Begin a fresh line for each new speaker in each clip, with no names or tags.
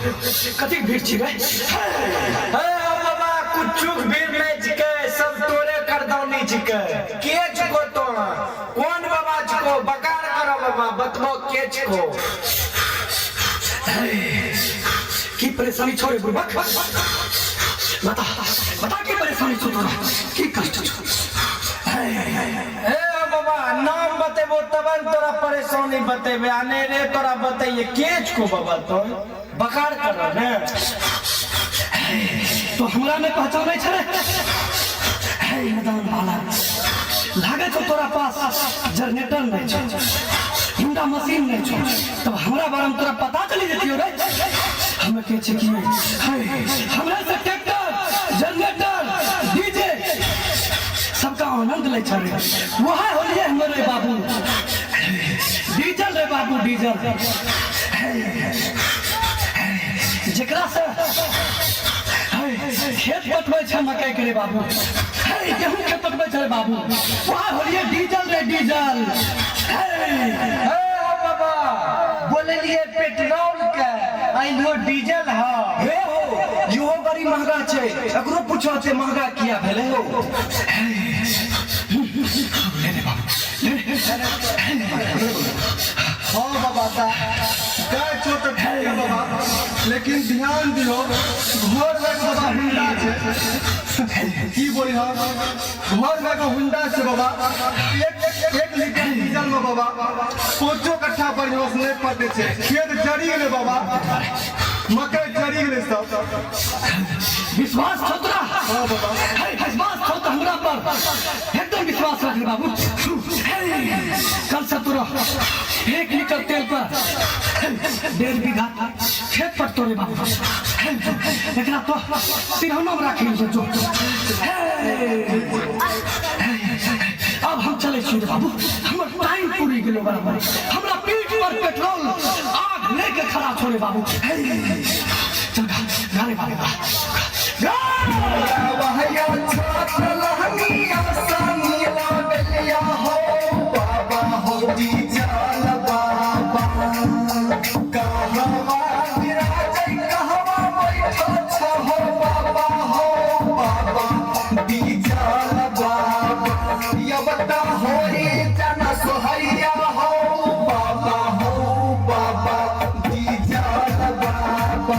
कति भीड़ छिके
हे बाबा कुछ भीड़ नहीं छिके सब तोरे करदौनी छिके के छको तो कौन बाबा छको बकार करो बाबा बतबो के छको
की परेशानी छोड़े बुर्बक बता बता की परेशानी छो तोरा की कष्ट छो
हे बाबा नाम बतेबो तबन तोरा परेशानी बतेबे आने रे तोरा बताइए के छको बाबा तो बकार करो ने
तो हमरा में पहचाने छे हे मैदान वाला लागे तो तोरा पास जनरेटर नहीं छे हिंदा मशीन नहीं छे तब हमरा बारे में तोरा पता चली जतियो रे हमें के छे कि हमरा से ट्रैक्टर जनरेटर डीजे सबका आनंद ले छे वह होलिए हमरे बाबू डीजल रे बाबू डीजल जेकरा से खेत पटबै छै मकई के रे बाबू गेहूं खेत पटबै छै बाबू वह होलिए डीजल रे डीजल
हे बाबा बोले लिए पेट्रोल के आइलो डीजल हा
हे हो इहो बड़ी महंगा छै एकरो पूछो छै महंगा किया भेले हो
हाँ बाबा गाय छोट है बाबा लेकिन ध्यान दियो घर में बाबा हुंडा है की बोली हम घर में हुंडा से बाबा एक लीटर डीजल में बाबा 5 कट्ठा पर नहीं पड़ते छे खेत जड़ी गेले बाबा मकई जड़ी गेले सब
विश्वास छौ तोरा
हाँ बाबा
विश्वास छौ तो हमरा पर एकदम विश्वास रख बाबू कल से तोरा 1 लीटर तेल पर 1.5 बीघा खेत पर तोरे बाबू एकरा तो सिरहना में राखी जो अब हम चले छी बाबू हमर टाइम पूरी गेलो बराबर हमरा पीठ पर पेट्रोल आग लेके खड़ा छोड़े बाबू चल गाड़ी बाबू
वहया छात्र लहनिया सानिया बेलिया हो बाबा हो डीजल बाबा कहवा विराजै कहवा बैठा छ हो बाबा डीजल बाबा या बता होई जना सोहैया हो बाबा डीजल बाबा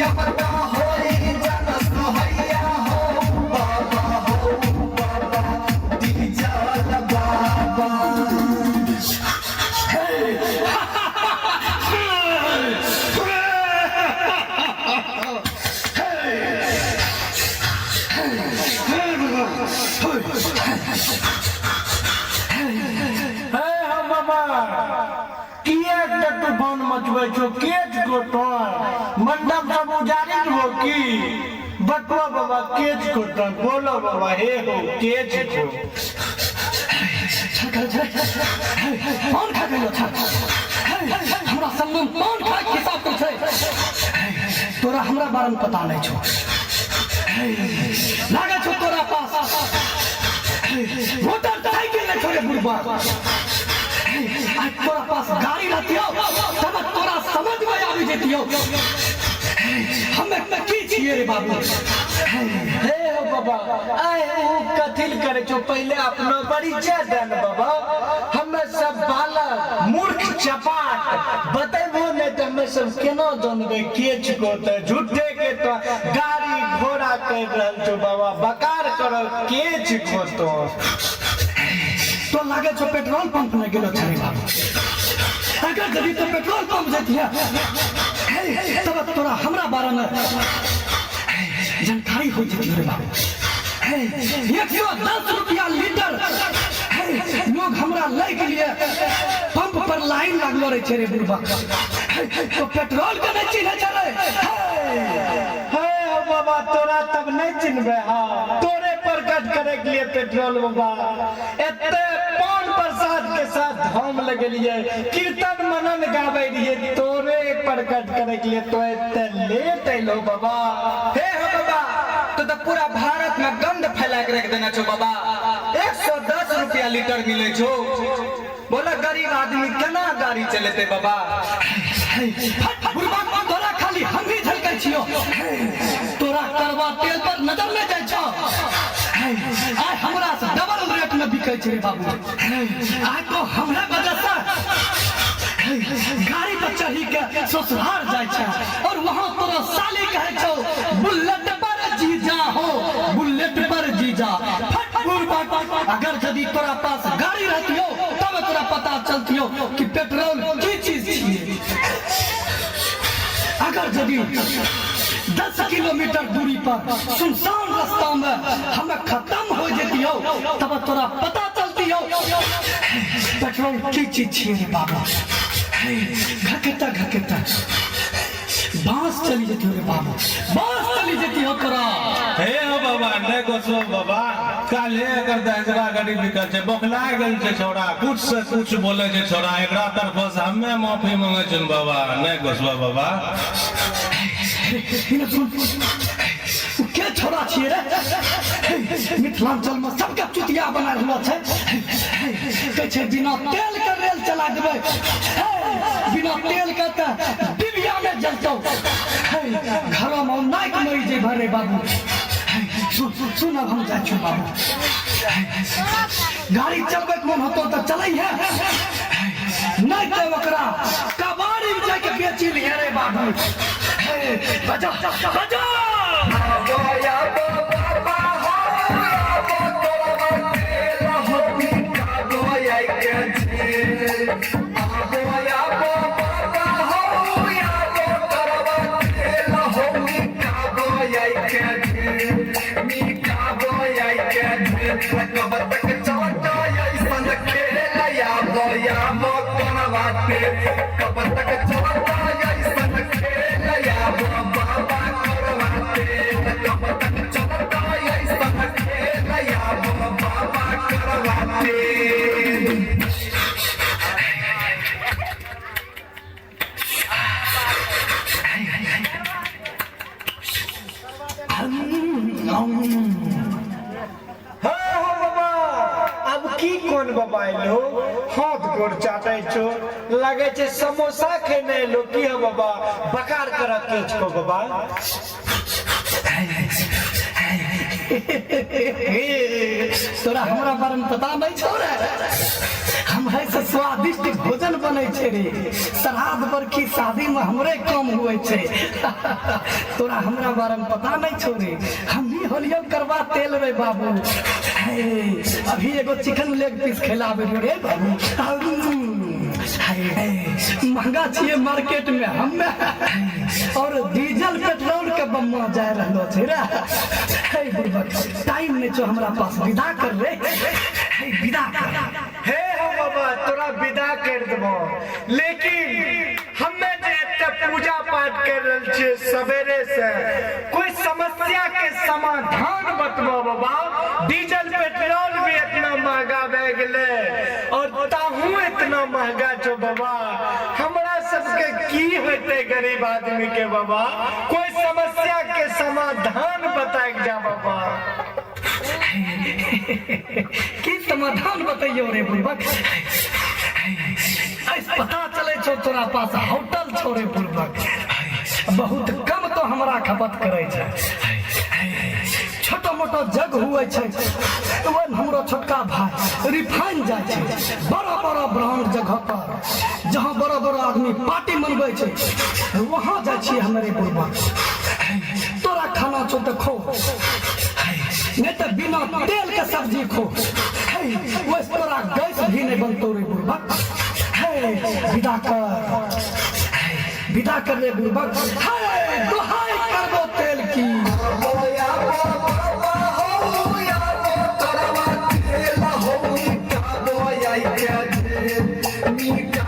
या बता होई जना सोहैया हो बाबा डीजल बाबा
तूफान मचबै छो के छको तो मंडप सब उजाड़ी हो की बतवा बाबा के छको तो बोलो बाबा हे हो के छको
कौन खा गयो था हमरा संग में कौन खा के हिसाब कर छै तोरा हमरा बारे में पता नहीं छो लागे छो तोरा पास मोटर साइकिल नहीं छोड़े बुढ़बा आज तोरा पास गाड़ी रहतियो तब तोरा समझ में आबि जतियो हमें की छिए रे बाबू
हे हो बाबा आए ऊ कथिल करे छो पहले अपनो परिचय देन बाबा हमें सब बालक मूर्ख चपाट बतेबो नहीं तो हमें सब केना जानबे के छको त झूठे के तो गाड़ी घोड़ा कर रहल छो बाबा बकार करो के छको
तो लागे छो पेट्रोल पंप में गेलो छे बाबू अगर जब तो पेट्रोल पंप जतिया तब तोरा हमरा बारे में जानकारी हो जती रे बाबू 110 रुपया लीटर लोग हमरा ले के लिए पंप पर लाइन लागलो रहे छे रे बुढ़बा तो पेट्रोल के नहीं चिन्ह चले
हे बाबा तोरा तब नहीं चिन्हबे हां तोरे प्रकट करे के लिए पेट्रोल बाबा एते पान प्रसाद के साथ हम लगलिए कीर्तन मनन गावे रहिए तोरे प्रकट करे के लिए तो एते लेट आइलो बाबा
हे हो बाबा तो पूरा भारत में गंध फैला के रख देना छो बाबा 110 रुपया लीटर मिले छो बोला गरीब आदमी केना गाड़ी चलेते बाबा
बुढ़बा खाली हम ही छियो तोरा करवा तेल पर नजर नहीं जाइ छो आइ हमरा से डबल रेट में बिकै छै रे बाबू आइ तो हमरा वजह से गाड़ी पर चढ़ी के ससुराल जाइ छै और वहां तोरा साली कहै छौ बुलेट पर जीजा हो बुलेट पर जीजा अगर यदि तोरा पास गाड़ी रहतियो तब तोरा पता चलतियो कि पेट्रोल की चीज छियै अगर यदि 10 किलोमीटर दूरी पर सुनसान रास्ता में हमें खत्म हो जतियो तब तोरा पता चलतियो पेट्रोल की चीज छियै रे बाबा घकेटा घकेटा बांस चली जती रे बाबा बांस चली जती हो तोरा
हे हो बाबा नहीं गोसो बाबा काले अगर दहजरा गाड़ी निकल छे बखला गेल छे छोरा कुछ से कुछ बोले छे छोरा एकरा तरफ से हमें माफी मांगे छन बाबा नहीं गोसवा बाबा
के छोरा छिए रे मिथिलांचल में सबके चुतिया बना रहलो छै कहै छै बिना तेल के रेल चला देबै बिना तेल के त डिबिया में जलतौ घरो में नाइक मरी जे भरे बाबू सुन अब हम जाइ छी बाबू गाड़ी चलबै के मन होतो त चलै है नहीं तो ओकरा कबाड़ी में जाके बेची लिया रे बाबू बजा बजा गोया बाबा हो गोया के गोया बाबा हो या करवा हो गोया के मीठा गोया के कब तक चलता ऐसन खेला या गोया मोकनवा के कब तक चलता ऐसन खेला या बाबा करवा के कब तक चलता ऐसन खेला या बाबा करवा के
अब की कोन बाबा लो हाथ गोड़ चाटे छो लगे छे समोसा खेने लो की हो बाबा बकार कर केच को बाबा
तोरा हमरा बारे में पता नहीं छौ रे हम ऐसे स्वादिष्ट भोजन बने छे रे श्राद्ध बरखी शादी में हमरे काम हुए छे तोरा हमरा बारे में पता नहीं छौ रे हम ही होलियो करवा तेल रे बाबू अभी एगो चिकन लेग पीस खिलाबे रे बाबू महंगा छिए मार्केट में हमें और डीजल पेट्रोल के बम्मा जा रहलो छे रे टाइम नहीं छो हमरा पास विदा कर रे विदा कर
हे हो बाबा तोरा विदा कर देबो लेकिन हमें जे एते पूजा पाठ कर रहल छे सवेरे से कोई समस्या के समाधान बतबो बाबा डीजल पेट्रोल भी इतना महंगा भए गेले और ताहू इतना महंगा छो बाबा हमरा सबके की होते गरीब आदमी के बाबा कोई समस्या के समाधान बता जा बाबा
की समाधान बताइयो रे बुढ़बक पता चले छो तोरा पास होटल छो रे बुढ़बक बहुत कम तो हमरा खपत करे छै छोटा मोटा जग हुए छै हमरो छोटका भाई रिफाइन जाय छै बड़ा बड़ा ब्रांड जगह पर जहां बड़ा बड़ा आदमी पार्टी मनबै छै वहां जाय छी हमरे बुढ़बक तोरा खाना छो त खो नहीं तो बिना तेल के सब्जी खो वैसे तोरा गैस भी नहीं बनतो रे बुढ़बक विदा कर रे बुढ़बक दुहाई करबो तेल की मीठा